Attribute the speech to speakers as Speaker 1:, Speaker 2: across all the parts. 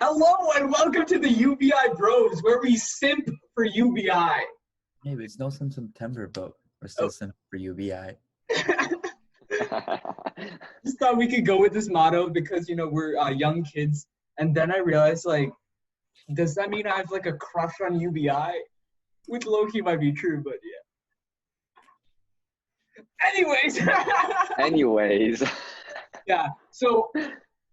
Speaker 1: Hello and welcome to the UBI Bros, where we simp for UBI.
Speaker 2: Maybe it's no September, but we're still
Speaker 1: Oh.
Speaker 2: simping for U.B.I.
Speaker 1: Just thought we could go with this motto because we're young kids, and then I realized does that mean I have a crush on UBI? Which low-key might be true, but yeah.
Speaker 3: Anyways.
Speaker 1: Yeah. So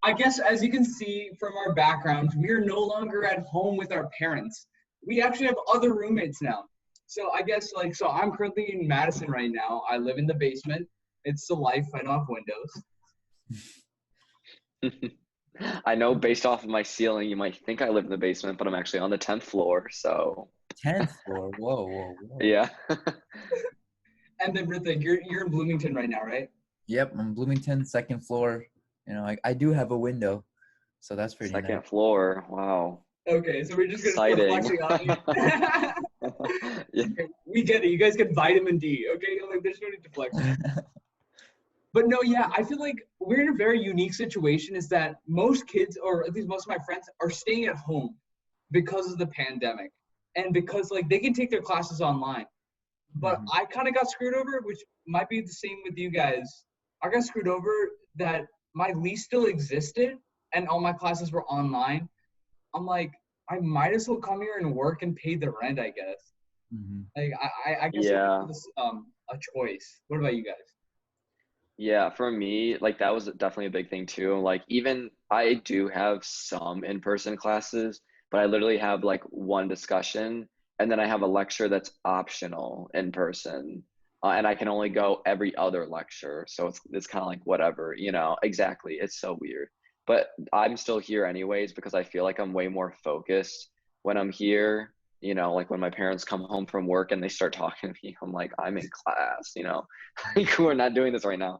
Speaker 1: I guess as you can see from our backgrounds, we are no longer at home with our parents. We actually have other roommates now. So I guess so I'm currently in Madison right now. I live in the basement. It's the life. I don't have windows.
Speaker 3: I know based off of my ceiling, you might think I live in the basement, but I'm actually on the 10th floor, so.
Speaker 2: 10th floor? Whoa.
Speaker 3: Yeah.
Speaker 1: And then Rithik, you're in Bloomington right now, right?
Speaker 2: Yep, I'm Bloomington, 2nd floor. I do have a window, so that's pretty nice.
Speaker 3: 2nd floor, wow.
Speaker 1: Okay, so we're just going to start flexing on you.
Speaker 3: Yeah.
Speaker 1: Okay, we get it. You guys get vitamin D, okay? There's no need to flex. But no, yeah, I feel like we're in a very unique situation is that most kids, or at least most of my friends, are staying at home because of the pandemic. And because they can take their classes online. But I kind of got screwed over, which might be the same with you guys. I got screwed over that my lease still existed and all my classes were online. I'm like, I might as well come here and work and pay the rent, I guess. I guess
Speaker 3: Yeah.
Speaker 1: it was a choice. What about you guys?
Speaker 3: Yeah, for me, that was definitely a big thing too. Even I do have some in-person classes, but I literally have one discussion, and then I have a lecture that's optional in person, and I can only go every other lecture. So it's kind of whatever, exactly. It's so weird, but I'm still here anyways because I feel like I'm way more focused when I'm here. When my parents come home from work and they start talking to me, I'm like, I'm in class, we're not doing this right now.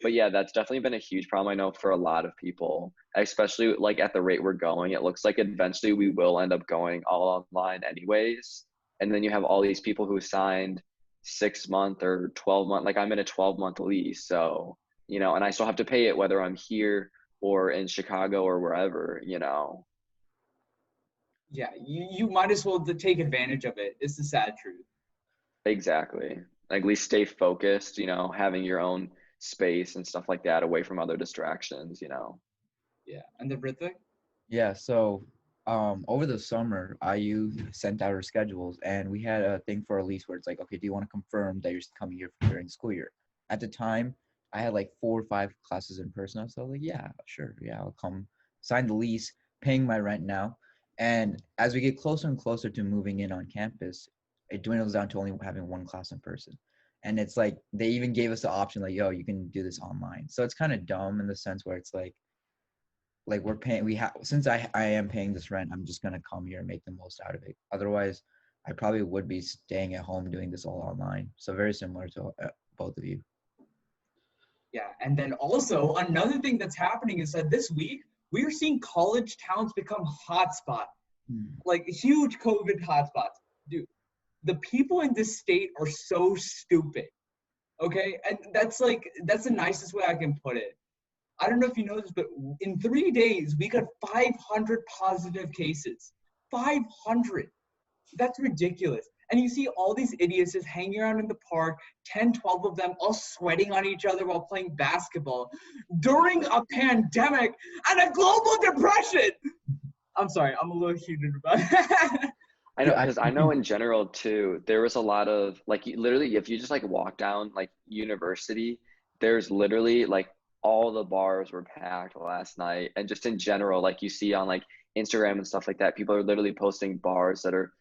Speaker 3: But yeah, that's definitely been a huge problem, I know, for a lot of people, especially at the rate we're going. It looks like eventually we will end up going all online anyways. And then you have all these people who signed 6-month or 12-month, I'm in a 12-month lease. So, and I still have to pay it whether I'm here or in Chicago or wherever.
Speaker 1: Yeah, you might as well take advantage of it. It's the sad truth.
Speaker 3: Exactly. At least stay focused, having your own space and stuff like that away from other distractions.
Speaker 1: Yeah. And the Rithik?
Speaker 2: Yeah, so over the summer, IU sent out our schedules, and we had a thing for a lease where it's okay, do you want to confirm that you're coming here during the school year? At the time, I had 4 or 5 classes in person, so I was yeah, sure, yeah, I'll come sign the lease, paying my rent now. And as we get closer and closer to moving in on campus, it dwindles down to only having 1 class in person. And it's they even gave us the option, yo, you can do this online. So it's kind of dumb in the sense where it's we're paying, since I am paying this rent, I'm just going to come here and make the most out of it. Otherwise, I probably would be staying at home doing this all online. So very similar to both of you.
Speaker 1: Yeah. And then also another thing that's happening is that this week, we are seeing college towns become hotspot, huge COVID hotspots. Dude, the people in this state are so stupid. Okay, and that's the nicest way I can put it. I don't know if you know this, but in 3 days we got 500 positive cases. 500. That's ridiculous. And you see all these idiots just hanging around in the park, 10, 12 of them all sweating on each other while playing basketball during a pandemic and a global depression. I'm sorry, I'm a little heated about it.
Speaker 3: I know, because I know in general too, there was a lot of literally, if you just walk down University, there's literally all the bars were packed last night. And just in general, you see on Instagram and stuff like that, people are literally posting bars that are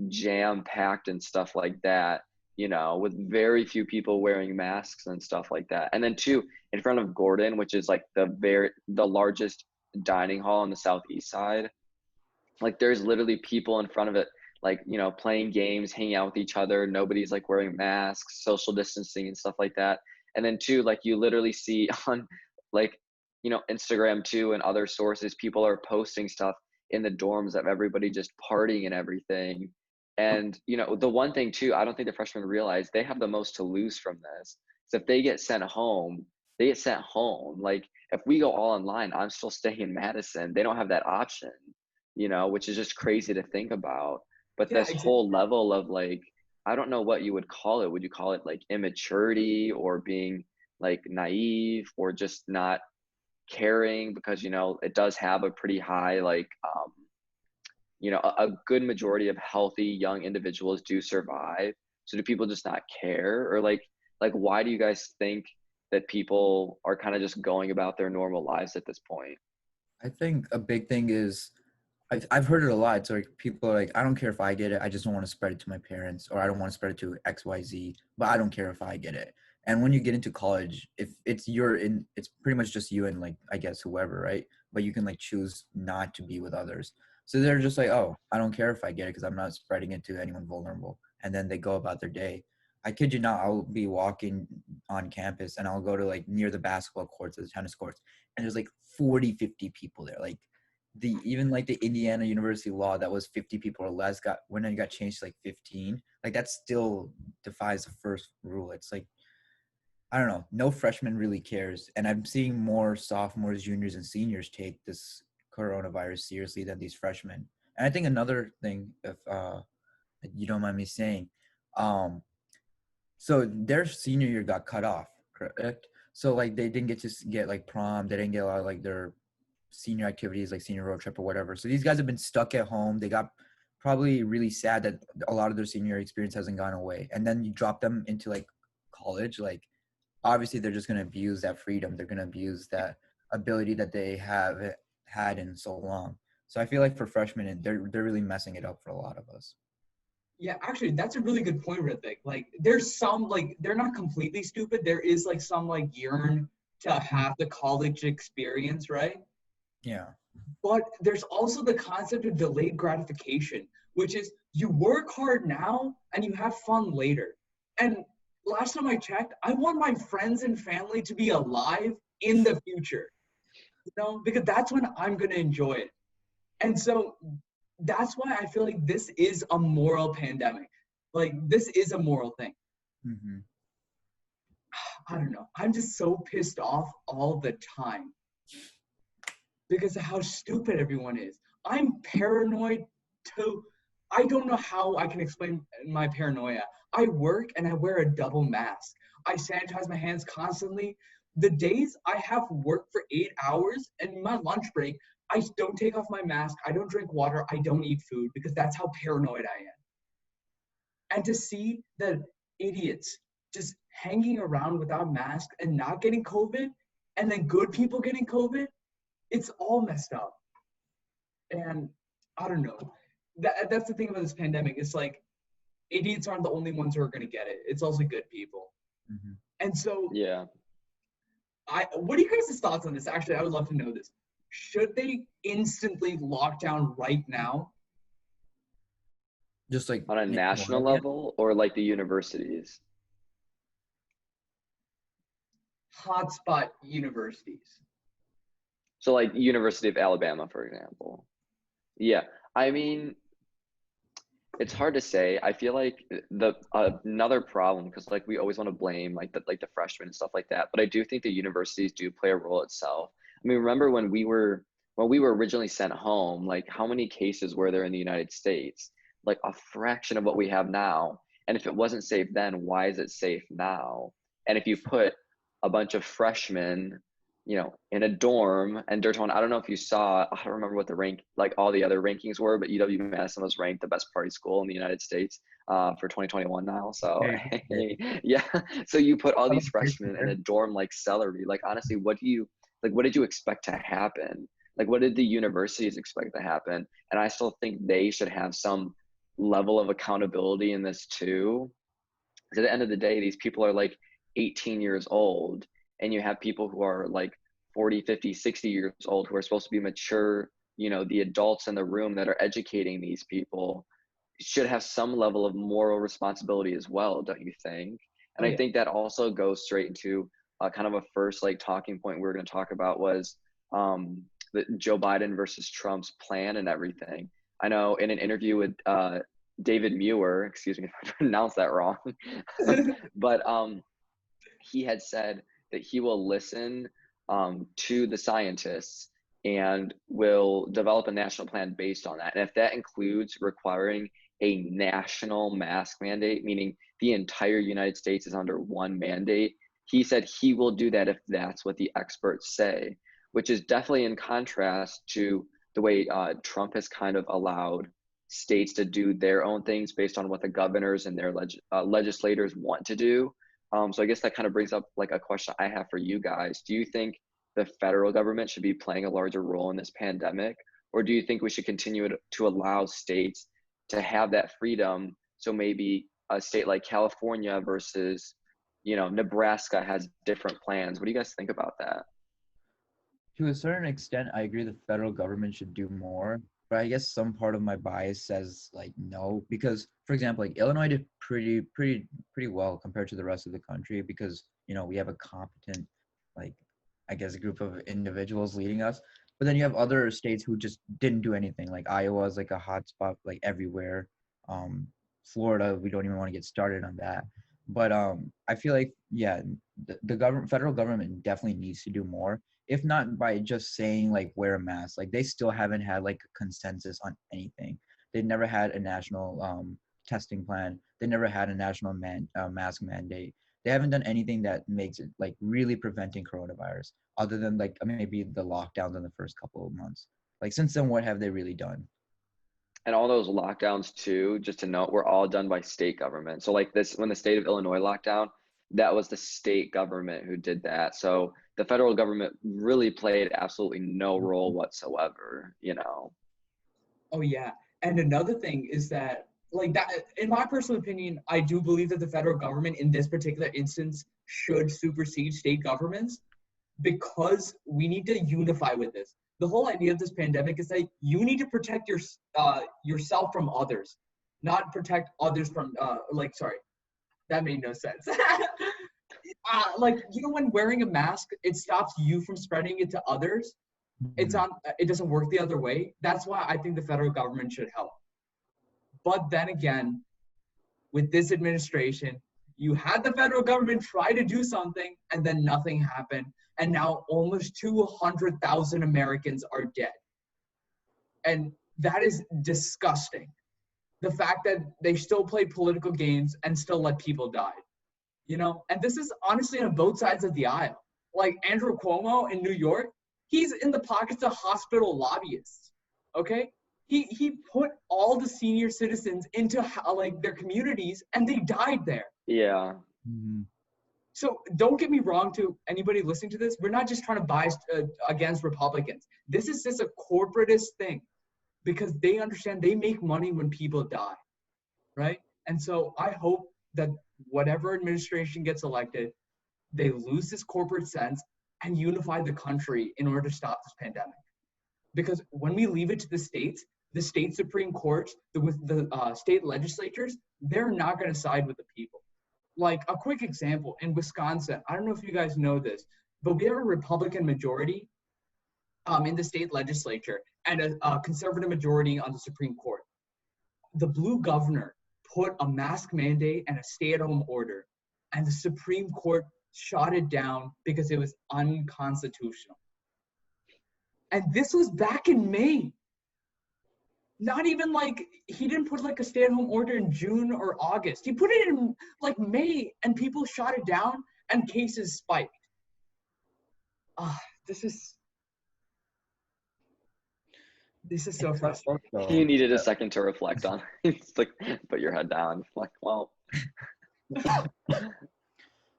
Speaker 3: jam packed and stuff like that, with very few people wearing masks and stuff like that. And then too, in front of Gordon, which is the largest dining hall on the southeast side, there's literally people in front of it, playing games, hanging out with each other. Nobody's wearing masks, social distancing and stuff like that. And then too, you literally see on Instagram too and other sources, people are posting stuff in the dorms of everybody just partying and everything. And, the one thing too, I don't think the freshmen realize they have the most to lose from this. So if they get sent home, they get sent home. Like if we go all online, I'm still staying in Madison. They don't have that option, which is just crazy to think about. But
Speaker 1: Yeah,
Speaker 3: this whole
Speaker 1: exactly.
Speaker 3: level of like, I don't know what you would call it. Would you call it like immaturity or being like naive or just not caring? Because, it does have a pretty high, like, a good majority of healthy young individuals do survive. So do people just not care? Or like why do you guys think that people are kind of just going about their normal lives at this point?
Speaker 2: I think a big thing is I've heard it a lot. So like people are like, I don't care if I get it. I just don't want to spread it to my parents, or I don't want to spread it to XYZ, but I don't care if I get it. And when you get into college, if it's pretty much just you and like, I guess whoever, right? But you can like choose not to be with others. So they're just like, oh, I don't care if I get it because I'm not spreading it to anyone vulnerable. And then they go about their day. I kid you not, I'll be walking on campus and I'll go to like near the basketball courts or the tennis courts, and there's like 40, 50 people there. Like even like the Indiana University law that was 50 people or less when it got changed to like 15. Like that still defies the first rule. It's like, I don't know, no freshman really cares. And I'm seeing more sophomores, juniors, and seniors take this coronavirus seriously than these freshmen. And I think another thing, if you don't mind me saying, um, so their senior year got cut off, correct? So like they didn't get to get like prom, they didn't get a lot of like their senior activities like senior road trip or whatever. So these guys have been stuck at home. They got probably really sad that a lot of their senior experience hasn't gone away. And then you drop them into like college, like obviously they're just going to abuse that freedom. They're going to abuse that ability that they have had in so long. So I feel like for freshmen, they're really messing it up for a lot of us.
Speaker 1: Yeah, actually, that's a really good point, Ritik. Like, there's some like they're not completely stupid. There is like some like yearn to have the college experience, right?
Speaker 2: Yeah.
Speaker 1: But there's also the concept of delayed gratification, which is you work hard now and you have fun later. And last time I checked, I want my friends and family to be alive in the future, because that's when I'm going to enjoy it. And so that's why I feel like this is a moral pandemic. Like, this is a moral thing.
Speaker 2: Mm-hmm.
Speaker 1: I don't know. I'm just so pissed off all the time because of how stupid everyone is. I'm paranoid too. I don't know how I can explain my paranoia. I work and I wear a double mask. I sanitize my hands constantly. The days I have work for 8 hours and my lunch break, I don't take off my mask. I don't drink water. I don't eat food because that's how paranoid I am. And to see that idiots just hanging around without masks and not getting COVID, and then good people getting COVID, it's all messed up. And I don't know. That's the thing about this pandemic. It's like idiots aren't the only ones who are going to get it. It's also good people.
Speaker 2: Mm-hmm.
Speaker 1: And so,
Speaker 3: Yeah.
Speaker 1: what are you guys' thoughts on this? Actually, I would love to know this. Should they instantly lock down right now?
Speaker 2: Just like
Speaker 3: On a national level or like the universities?
Speaker 1: Hotspot universities.
Speaker 3: So like University of Alabama, for example. Yeah. I mean, it's hard to say. I feel like the another problem, because like we always want to blame like the freshmen and stuff like that, but I do think the universities do play a role itself. I mean, remember when we were originally sent home, like how many cases were there in the United States? Like a fraction of what we have now. And if it wasn't safe then, why is it safe now? And if you put a bunch of freshmen, in a dorm, and Derton, I don't know if you saw, I don't remember what the rank, like all the other rankings were, but UW-Madison was ranked the best party school in the United States for 2021 now. So, hey, yeah. So you put all these freshmen in a dorm like celery. Like, honestly, what did you expect to happen? Like, what did the universities expect to happen? And I still think they should have some level of accountability in this too. Because at the end of the day, these people are like 18 years old, and you have people who are like 40, 50, 60 years old who are supposed to be mature. The adults in the room that are educating these people should have some level of moral responsibility as well, don't you think?
Speaker 1: Oh
Speaker 3: And I
Speaker 1: yeah.
Speaker 3: think that also goes straight into kind of a first like talking point we were going to talk about was the Joe Biden versus Trump's plan and everything. I know in an interview with David Muir, excuse me if I pronounced that wrong, but he had said that he will listen to the scientists and will develop a national plan based on that. And if that includes requiring a national mask mandate, meaning the entire United States is under one mandate, he said he will do that if that's what the experts say, which is definitely in contrast to the way Trump has kind of allowed states to do their own things based on what the governors and their legislators want to do. So I guess that kind of brings up like a question I have for you guys. Do you think the federal government should be playing a larger role in this pandemic? Or do you think we should continue to allow states to have that freedom? So maybe a state like California versus, Nebraska has different plans. What do you guys think about that?
Speaker 2: To a certain extent, I agree the federal government should do more, but I guess some part of my bias says like no, because for example, like Illinois did pretty well compared to the rest of the country because we have a competent, like I guess, a group of individuals leading us. But then you have other states who just didn't do anything. Like Iowa is like a hot spot like everywhere. Florida, we don't even want to get started on that. But I feel like the federal government definitely needs to do more. If not by just saying like wear a mask, like they still haven't had like a consensus on anything. They never had a national testing plan. They never had a national mask mandate. They haven't done anything that makes it like really preventing coronavirus, other than like maybe the lockdowns in the first couple of months. Like since then, what have they really done?
Speaker 3: And all those lockdowns too, just to note, were all done by state government. So like this, when the state of Illinois locked down, that was the state government who did that. So the federal government really played absolutely no role whatsoever,
Speaker 1: Oh yeah. And another thing is that like that in my personal opinion, I do believe that the federal government in this particular instance should supersede state governments because we need to unify with this. The whole idea of this pandemic is that you need to protect yourself from others, not protect others from sorry, that made no sense. When wearing a mask, it stops you from spreading it to others. It doesn't work the other way. That's why I think the federal government should help. But then again, with this administration, you had the federal government try to do something and then nothing happened. And now almost 200,000 Americans are dead. And that is disgusting. The fact that they still play political games and still let people die. And this is honestly on both sides of the aisle. Like Andrew Cuomo in New York, he's in the pockets of hospital lobbyists, okay? He put all the senior citizens into their communities and they died there.
Speaker 3: Yeah.
Speaker 2: Mm-hmm.
Speaker 1: So don't get me wrong to anybody listening to this. We're not just trying to bias against Republicans. This is just a corporatist thing because they understand they make money when people die, right? And so I hope that whatever administration gets elected, they lose this corporate sense and unify the country in order to stop this pandemic. Because when we leave it to the state Supreme Courts, the state legislatures, they're not going to side with the people. Like a quick example, in Wisconsin, I don't know if you guys know this, but we have a Republican majority in the state legislature and a conservative majority on the Supreme Court. The blue governor put a mask mandate and a stay-at-home order, and the Supreme Court shot it down because it was unconstitutional. And this was back in May. Not even he didn't put a stay-at-home order in June or August. He put it in May, and people shot it down and cases spiked. This is so frustrating.
Speaker 3: You needed a second to reflect on. It's put your head down. Well.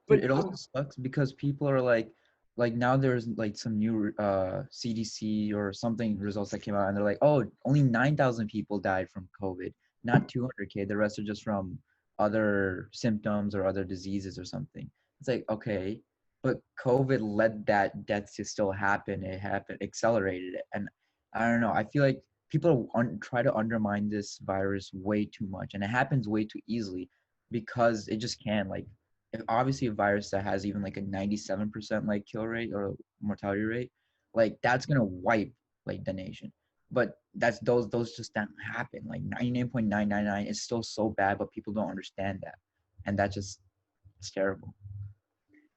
Speaker 2: But it also sucks because people are like now there's some new CDC or something results that came out and they're like, oh, only 9,000 people died from COVID, not 200K. The rest are just from other symptoms or other diseases or something. It's like, okay, but COVID led that death to still happen. It happened, accelerated it. And I don't know. I feel like people try to undermine this virus way too much, and it happens way too easily because it just can. Obviously a virus that has even a 97% kill rate or mortality rate, that's gonna wipe the nation. But those just don't happen. 99.999 is still so bad, but people don't understand that, and it's terrible.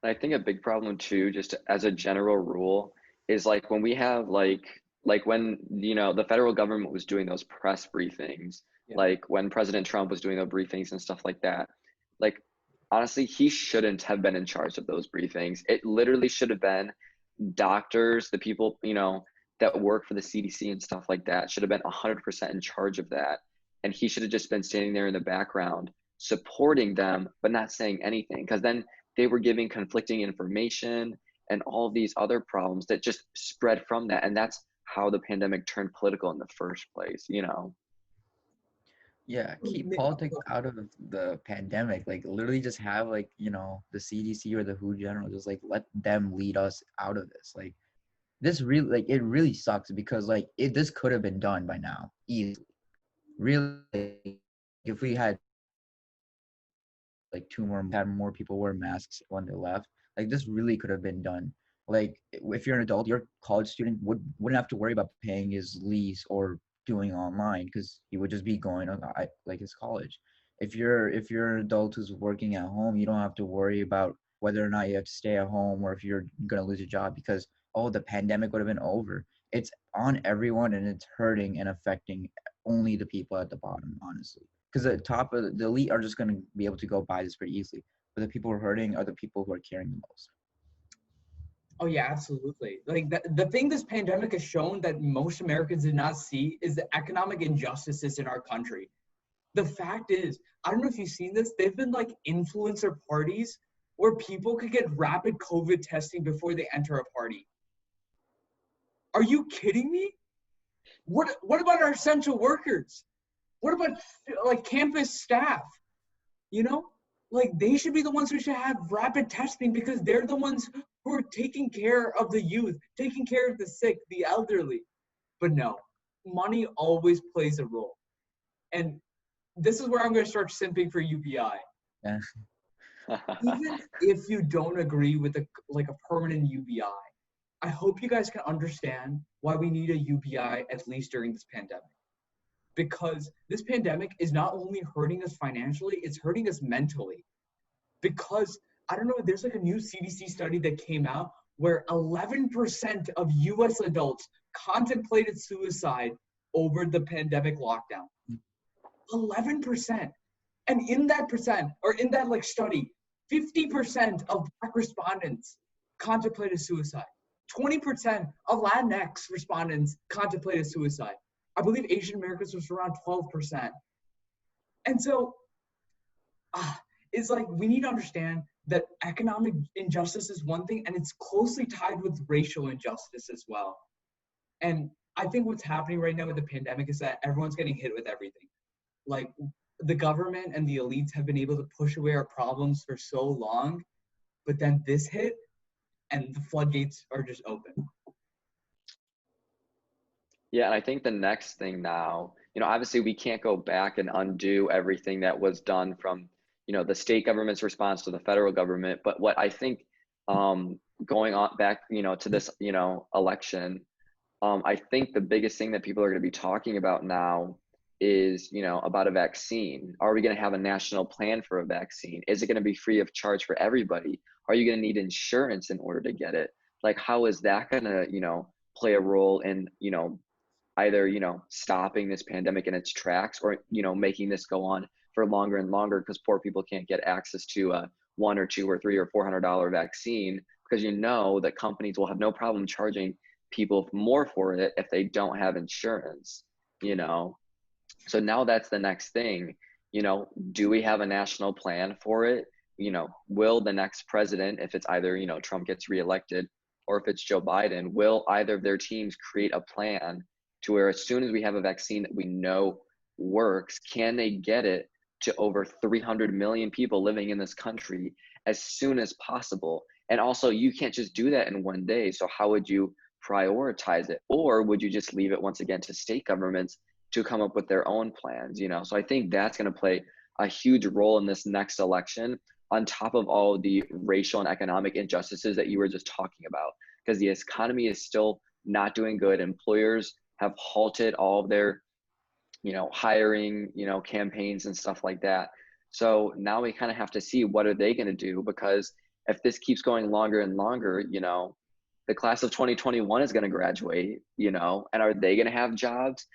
Speaker 3: I think a big problem too, just as a general rule, is like when we have like when the federal government was doing those press briefings,
Speaker 1: Yeah.
Speaker 3: like when President Trump was doing those briefings and stuff like that. Like honestly, he shouldn't have been in charge of those briefings. It literally should have been doctors, the people, that work for the CDC and stuff like that should have been 100% in charge of that. And he should have just been standing there in the background supporting them, but not saying anything. Because then they were giving conflicting information and all these other problems that just spread from that. And that's how the pandemic turned political in the first place.
Speaker 2: Yeah, keep politics out of the pandemic. Like literally just have like, the CDC or the WHO general, just like let them lead us out of this. Like this really, like it really sucks because like this could have been done by now easily. Really, if we had like had more people wear masks when they left, like this really could have been done. Like if you're an adult, your college student wouldn't have to worry about paying his lease or doing online because he would just be going on like his college. If you're an adult who's working at home, you don't have to worry about whether or not you have to stay at home or if you're gonna lose a job because the pandemic would have been over. It's on everyone and it's hurting and affecting only the people at the bottom, honestly. Because the top of the elite are just going to be able to go buy this pretty easily. But the people who are hurting are the people who are caring the most.
Speaker 1: Oh yeah, absolutely. Like the thing this pandemic has shown that most Americans did not see is the economic injustices in our country. The fact is, I don't know if you've seen this, they've been like influencer parties where people could get rapid COVID testing before they enter a party. Are you kidding me? What about our essential workers? What about like campus staff? You know, like they should be the ones who should have rapid testing because they're the ones who are taking care of the youth, taking care of the sick, the elderly. But no, money always plays a role. And this is where I'm going to start simping for UBI.
Speaker 2: Yeah.
Speaker 1: Even if you don't agree with a permanent UBI, I hope you guys can understand why we need a UBI at least during this pandemic. Because this pandemic is not only hurting us financially, it's hurting us mentally. Because I don't know, there's like a new CDC study that came out where 11% of US adults contemplated suicide over the pandemic lockdown. 11%. And in that percent, or in that like study, 50% of Black respondents contemplated suicide. 20% of Latinx respondents contemplated suicide. I believe Asian Americans was around 12%. And so it's like we need to understand that economic injustice is one thing and it's closely tied with racial injustice as well. And I think what's happening right now with the pandemic is that everyone's getting hit with everything. Like the government and the elites have been able to push away our problems for so long, but then this hit and the floodgates are just open.
Speaker 3: Yeah, and I think the next thing now, obviously we can't go back and undo everything that was done from, the state government's response to the federal government. But what I think going on back, to this, election, I think the biggest thing that people are going to be talking about now is, about a vaccine. Are we going to have a national plan for a vaccine? Is it going to be free of charge for everybody? Are you going to need insurance in order to get it? Like, how is that going to, play a role in, either stopping this pandemic in its tracks or making this go on for longer and longer because poor people can't get access to a $1 or $2 or $3 or $400 vaccine because that companies will have no problem charging people more for it if they don't have insurance. So now that's the next thing. Do we have a national plan for it? Will the next president, if it's either Trump gets reelected or if it's Joe Biden, will either of their teams create a plan to where as soon as we have a vaccine that we know works, can they get it to over 300 million people living in this country as soon as possible? And also, you can't just do that in one day. So how would you prioritize it? Or would you just leave it once again to state governments to come up with their own plans? So I think that's going to play a huge role in this next election on top of all the racial and economic injustices that you were just talking about, because the economy is still not doing good. Employers have halted all of their, hiring, campaigns and stuff like that. So now we kind of have to see what are they going to do, because if this keeps going longer and longer, you know, the class of 2021 is going to graduate, you know, and are they going to have jobs?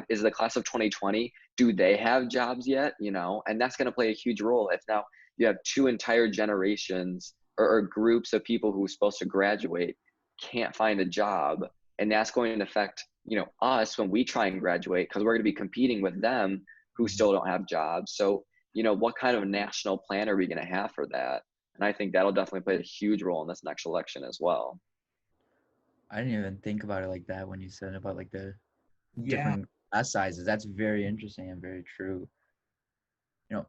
Speaker 3: Is the class of 2020, do they have jobs yet? You know, and that's going to play a huge role if now you have two entire generations or groups of people who are supposed to graduate can't find a job, and that's going to affect, you know, us when we try and graduate, because we're going to be competing with them who still don't have jobs. So, you know, what kind of national plan are we going to have for that? And I think that'll definitely play a huge role in this next election as well.
Speaker 2: I didn't even think about it like that when you said about like the
Speaker 1: Yeah.
Speaker 2: different class sizes. That's very interesting and very true. You know,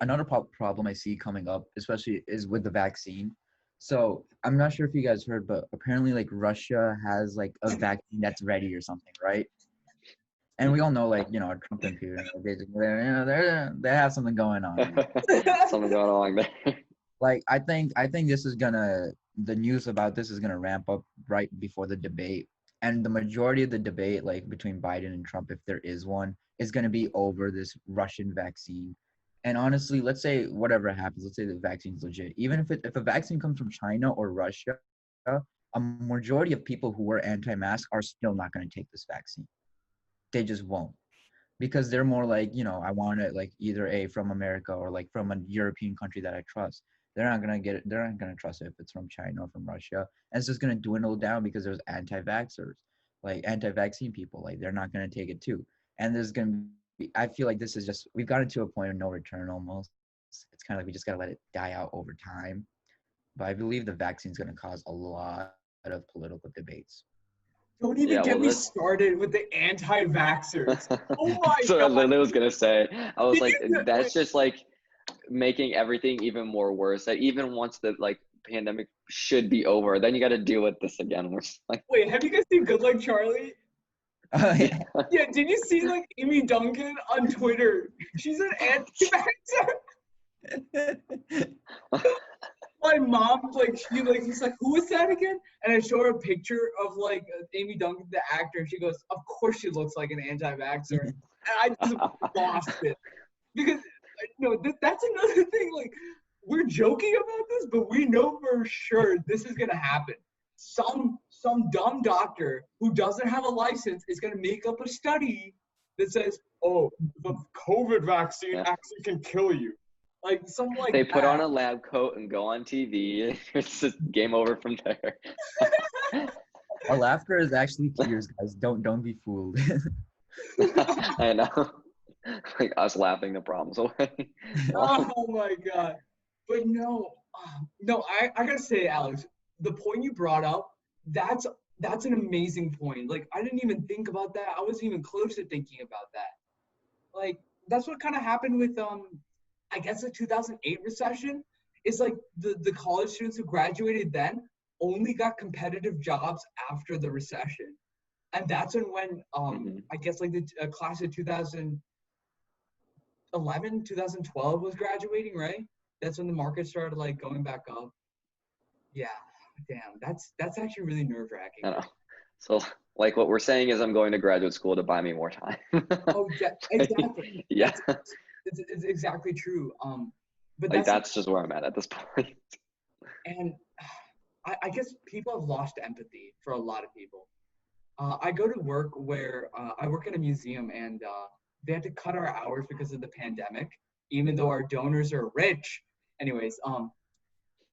Speaker 2: another problem I see coming up, especially, is with the vaccine. So I'm not sure if you guys heard, but apparently like Russia has like a vaccine that's ready or something, right? And we all know, like, you know, our Trump imperium, they have something going on.
Speaker 3: Something going along there.
Speaker 2: Like, I think this is gonna, the news about this is gonna ramp up right before the debate, and the majority of the debate, like between Biden and Trump, if there is one, is gonna be over this Russian vaccine. And honestly, let's say whatever happens, let's say the vaccine's legit. Even if a vaccine comes from China or Russia, a majority of people who were anti-mask are still not gonna take this vaccine. They just won't, because they're more like, you know, I want it like either from America or like from a European country that I trust. They're not gonna get it. They're not gonna trust it if it's from China or from Russia, and it's just gonna dwindle down because there's anti-vaxxers, like anti-vaccine people. Like, they're not gonna take it too, and there's gonna be. I feel like this is just, we've gotten to a point of no return almost. It's kind of like we just gotta let it die out over time. But I believe the vaccine's gonna cause a lot of political debates.
Speaker 1: Don't even
Speaker 3: Yeah,
Speaker 1: get
Speaker 3: well,
Speaker 1: me
Speaker 3: this.
Speaker 1: started with the anti-vaxxers. Oh my
Speaker 3: So I
Speaker 1: God.
Speaker 3: literally was gonna say, I was
Speaker 1: Did
Speaker 3: like,
Speaker 1: you-
Speaker 3: that's just like making everything even more worse. That even once the like pandemic should be over, then you got to deal with this again. We're just like,
Speaker 1: Wait, have you guys seen Good Luck Charlie?
Speaker 2: Yeah.
Speaker 1: Yeah, did you see like Amy Duncan on Twitter? She's an anti-vaxxer. My mom, like, he's like, who is that again? And I show her a picture of like Amy Duncan, the actor, and she goes, of course she looks like an anti-vaxxer. And I just lost it. Because, that's another thing, like, we're joking about this, but we know for sure this is gonna happen. Some dumb doctor who doesn't have a license is gonna make up a study that says, oh, the COVID vaccine actually can kill you. Like, something like
Speaker 3: they put
Speaker 1: that.
Speaker 3: on a lab coat and go on TV. It's just game over from there.
Speaker 2: Our laughter is actually tears, guys. Don't be fooled.
Speaker 3: I know. Like us laughing the problems away.
Speaker 1: Oh my God. But no, I gotta say, Alex, the point you brought up, that's an amazing point. Like, I didn't even think about that. I wasn't even close to thinking about that. Like, that's what kind of happened with I guess the 2008 recession. Is like the college students who graduated then only got competitive jobs after the recession. And that's when I guess like the class of 2011, 2012 was graduating, right? That's when the market started like going back up. Yeah, damn, that's actually really nerve-wracking.
Speaker 3: I know. So like what we're saying is I'm going to graduate school to buy me more time.
Speaker 1: Oh yeah, exactly.
Speaker 3: Yeah.
Speaker 1: It's exactly true. But
Speaker 3: like that's just where I'm at this point.
Speaker 1: And I guess people have lost empathy for a lot of people. I go to work where I work in a museum, and they had to cut our hours because of the pandemic, even though our donors are rich. Anyways,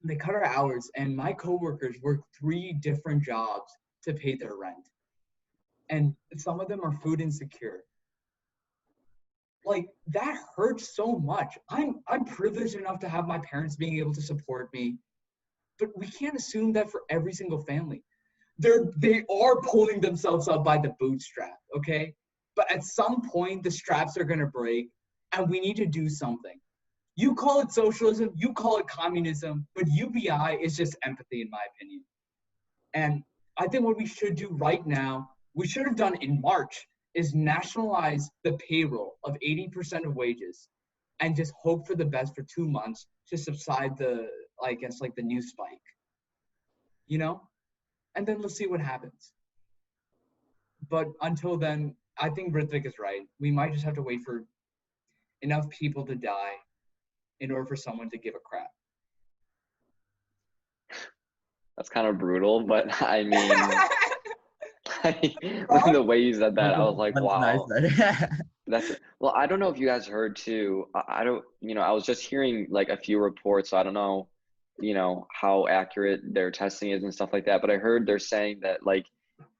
Speaker 1: they cut our hours, and my coworkers work 3 different jobs to pay their rent. And some of them are food insecure. Like, that hurts so much. I'm privileged enough to have my parents being able to support me, but we can't assume that for every single family. They are pulling themselves up by the bootstrap, okay? But at some point, the straps are gonna break, and we need to do something. You call it socialism, you call it communism, but UBI is just empathy, in my opinion. And I think what we should do right now, we should have done in March, is nationalize the payroll of 80% of wages and just hope for the best for 2 months to subside the, I guess, like the new spike, And then let's see what happens. But until then, I think Ritvik is right. We might just have to wait for enough people to die in order for someone to give a crap.
Speaker 3: That's kind of brutal, but I mean,
Speaker 1: Wrong?
Speaker 3: the way you said that, I was like,
Speaker 2: Once nice
Speaker 3: wow. That's well, I don't know if you guys heard too. I don't, I was just hearing like a few reports, so I don't know, how accurate their testing is and stuff like that. But I heard they're saying that like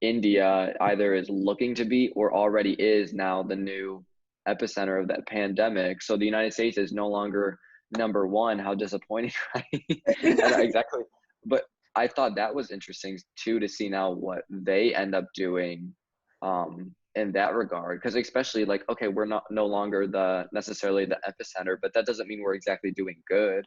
Speaker 3: India either is looking to be or already is now the new epicenter of that pandemic. So the United States is no longer number one. How disappointing, right? And exactly. But I thought that was interesting too to see now what they end up doing in that regard, because especially like, okay, we're not no longer the necessarily the epicenter, but that doesn't mean we're exactly doing good,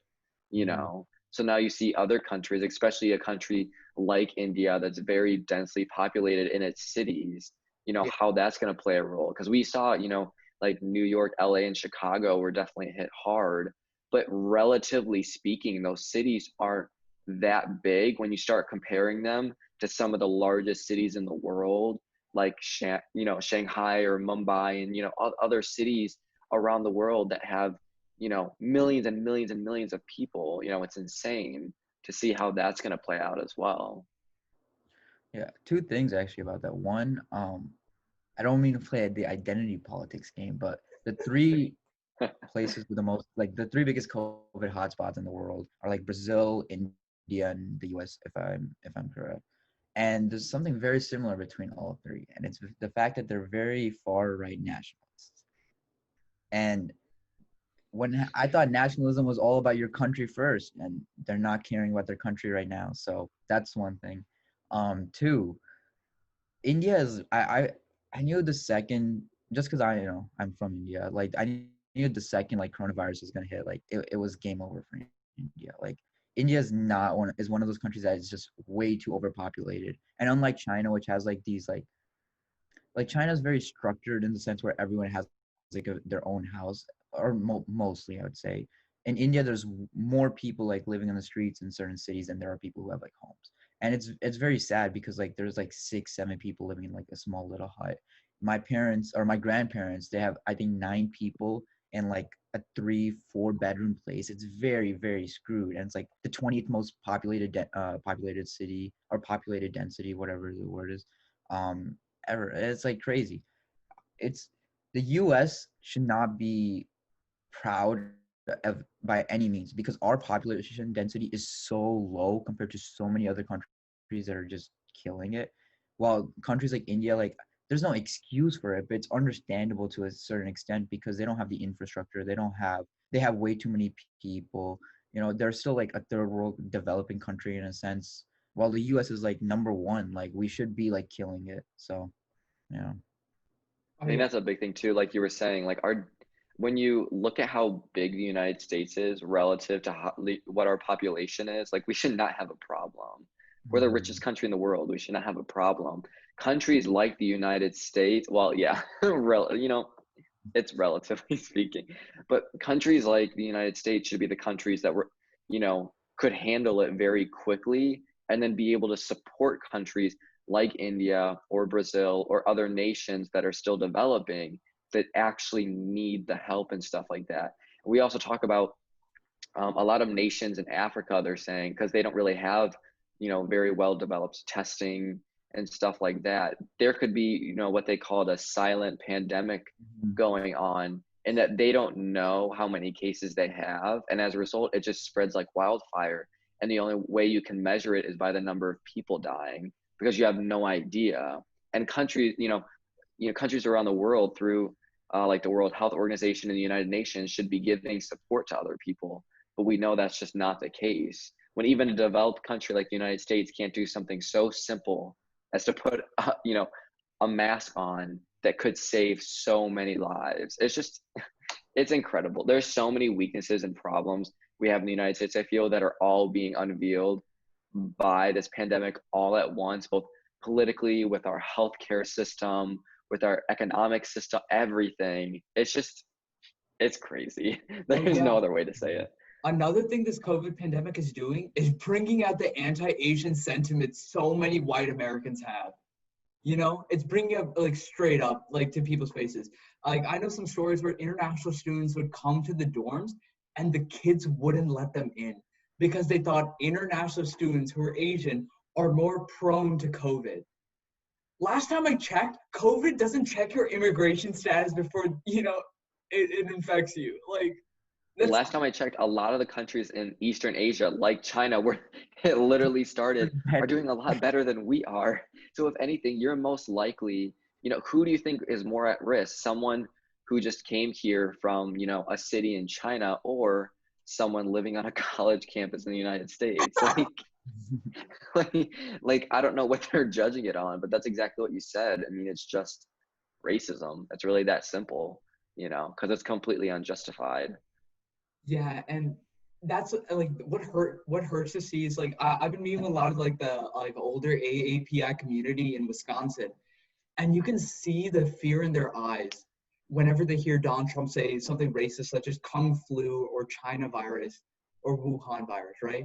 Speaker 3: you
Speaker 2: Mhm.
Speaker 3: know. So now you see other countries, especially a country like India that's very densely populated in its cities,
Speaker 1: Yeah,
Speaker 3: how that's going to play a role, because we saw, like New York, LA, and Chicago were definitely hit hard, but relatively speaking, those cities aren't that big when you start comparing them to some of the largest cities in the world, like Shanghai or Mumbai, and other cities around the world that have millions and millions and millions of people. It's insane to see how that's going to play out as well.
Speaker 2: Yeah, two things actually about that. One, I don't mean to play the identity politics game, but the three places with the most, like the three biggest COVID hotspots in the world are like Brazil, India, and the US, if I'm correct. And there's something very similar between all three, and it's the fact that they're very far right nationalists. And when I thought nationalism was all about your country first, and they're not caring about their country right now. So that's one thing. Two, India is I knew the second, just because I'm from India, like I knew the second like coronavirus was gonna hit, like it was game over for India. Like India is one of those countries that is just way too overpopulated. And unlike China, which has like these like China's very structured in the sense where everyone has like their own house, or mostly I would say. In India, there's more people like living in the streets in certain cities than there are people who have like homes, and it's very sad because like there's like 6, 7 people living in like a small little hut. My parents or my grandparents, they have I think 9 people in like a 3, 4 bedroom place. It's very very screwed, and it's like the 20th most populated city or populated density, whatever the word is, um, ever. It's like crazy. It's the U.S. should not be proud of by any means because our population density is so low compared to so many other countries that are just killing it. While countries like India, like there's no excuse for it, but it's understandable to a certain extent because they don't have the infrastructure. They have way too many people. They're still like a third world developing country in a sense, while the U.S. is like number one. Like we should be like killing it. So yeah.
Speaker 3: I think that's a big thing too. Like you were saying, like when you look at how big the United States is relative to what our population is, like we should not have a problem. We're the
Speaker 2: Mhm.
Speaker 3: richest country in the world. We should not have a problem. Countries like the United States, well, yeah, it's relatively speaking, but countries like the United States should be the countries that could handle it very quickly and then be able to support countries like India or Brazil or other nations that are still developing that actually need the help and stuff like that. We also talk about a lot of nations in Africa, they're saying, because they don't really have, very well developed testing and stuff like that. There could be, what they call a silent pandemic
Speaker 2: Mhm.
Speaker 3: going on, and that they don't know how many cases they have. And as a result, it just spreads like wildfire. And the only way you can measure it is by the number of people dying because you have no idea. And countries, countries around the world through like the World Health Organization and the United Nations should be giving support to other people, but we know that's just not the case. When even a developed country like the United States can't do something so simple as to put, a mask on that could save so many lives, it's incredible. There's so many weaknesses and problems we have in the United States, I feel, that are all being unveiled by this pandemic all at once, both politically, with our healthcare system, with our economic system, everything. It's crazy.
Speaker 1: Oh
Speaker 3: There's no
Speaker 1: yeah.
Speaker 3: other way to say it.
Speaker 1: Another thing this COVID pandemic is doing is bringing out the anti-Asian sentiment so many white Americans have. It's bringing up like straight up like to people's faces. Like I know some stories where international students would come to the dorms and the kids wouldn't let them in. because they thought international students who are Asian are more prone to COVID. Last time I checked, COVID doesn't check your immigration status before, it infects you. Like,
Speaker 3: last time I checked, a lot of the countries in Eastern Asia, like China, where it literally started, are doing a lot better than we are. So if anything, you're most likely, who do you think is more at risk? Someone who just came here from, a city in China, or someone living on a college campus in the United States? Like I don't know what they're judging it on, but that's exactly what you said. I mean, it's just racism. It's really that simple, because it's completely unjustified.
Speaker 1: Yeah, and that's like what hurts to see is like I've been meeting with a lot of like the older AAPI community in Wisconsin, and you can see the fear in their eyes whenever they hear Donald Trump say something racist such as Kung flu or China virus or Wuhan virus, right?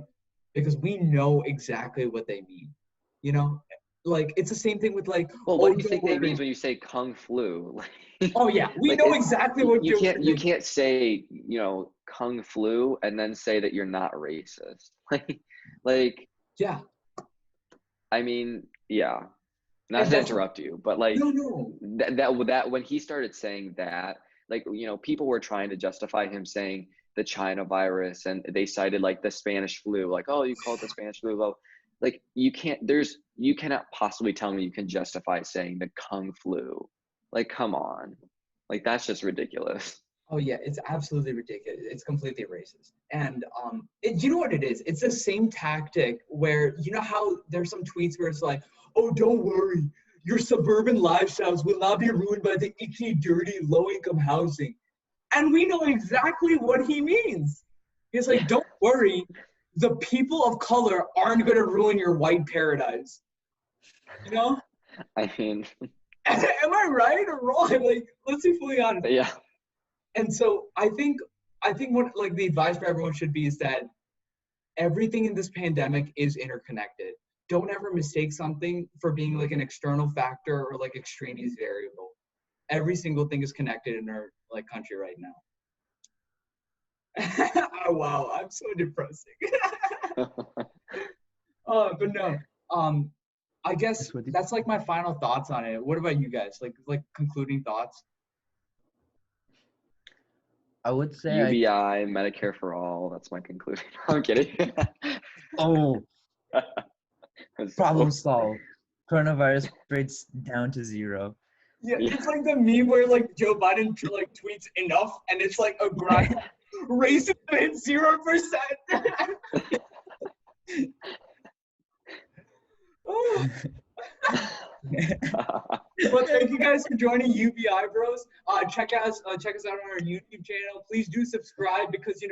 Speaker 1: Because we know exactly what they mean. Like it's the same thing with like,
Speaker 3: Well,
Speaker 1: oh,
Speaker 3: what do you
Speaker 1: don't
Speaker 3: think they
Speaker 1: worry.
Speaker 3: means when you say Kung flu?
Speaker 1: Oh yeah, we
Speaker 3: Like
Speaker 1: know exactly what
Speaker 3: you
Speaker 1: Joe
Speaker 3: can't you
Speaker 1: Biden.
Speaker 3: can't say, Kung flu and then say that you're not racist. Like
Speaker 1: Yeah,
Speaker 3: I mean, yeah. Not
Speaker 1: and
Speaker 3: to
Speaker 1: that's
Speaker 3: interrupt you, but like
Speaker 1: no.
Speaker 3: that when he started saying that, like, people were trying to justify him saying the China virus, and they cited like the Spanish flu, like, oh, you call it the Spanish flu. Well, like you cannot possibly tell me you can justify saying the Kung flu. Like, come on. Like that's just ridiculous.
Speaker 1: Oh yeah, it's absolutely ridiculous. It's completely racist. And you know what it is? It's the same tactic where how there's some tweets where it's like, oh, don't worry, your suburban lifestyles will not be ruined by the icky, dirty, low-income housing. And we know exactly what he means. He's like, don't worry, the people of color aren't gonna ruin your white paradise.
Speaker 3: I mean,
Speaker 1: Am I right or wrong? Like, let's be fully honest.
Speaker 3: yeah.
Speaker 1: And so I think what like the advice for everyone should be is that everything in this pandemic is interconnected. Don't ever mistake something for being like an external factor or like extraneous variable. Every single thing is connected in our like country right now. Oh wow, I'm so depressing. But no. I guess that's like my final thoughts on it. What about you guys? Like concluding thoughts?
Speaker 2: I would say
Speaker 3: UBI, Medicare for all. That's my conclusion. I'm kidding.
Speaker 2: Problem solved. Coronavirus rates down to 0.
Speaker 1: Yeah, it's like the meme where like Joe Biden like tweets enough, and it's like a grind racism at 0%. Oh. Well, thank you guys for joining U.B.I. Bros. Check us out on our YouTube channel. Please do subscribe because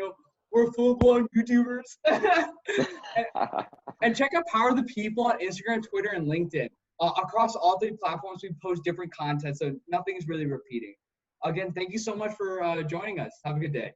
Speaker 1: we're full-blown YouTubers. and check out Power of the People on Instagram, Twitter, and LinkedIn. Across all 3 platforms, we post different content, so nothing is really repeating. Again, thank you so much for joining us. Have a good day.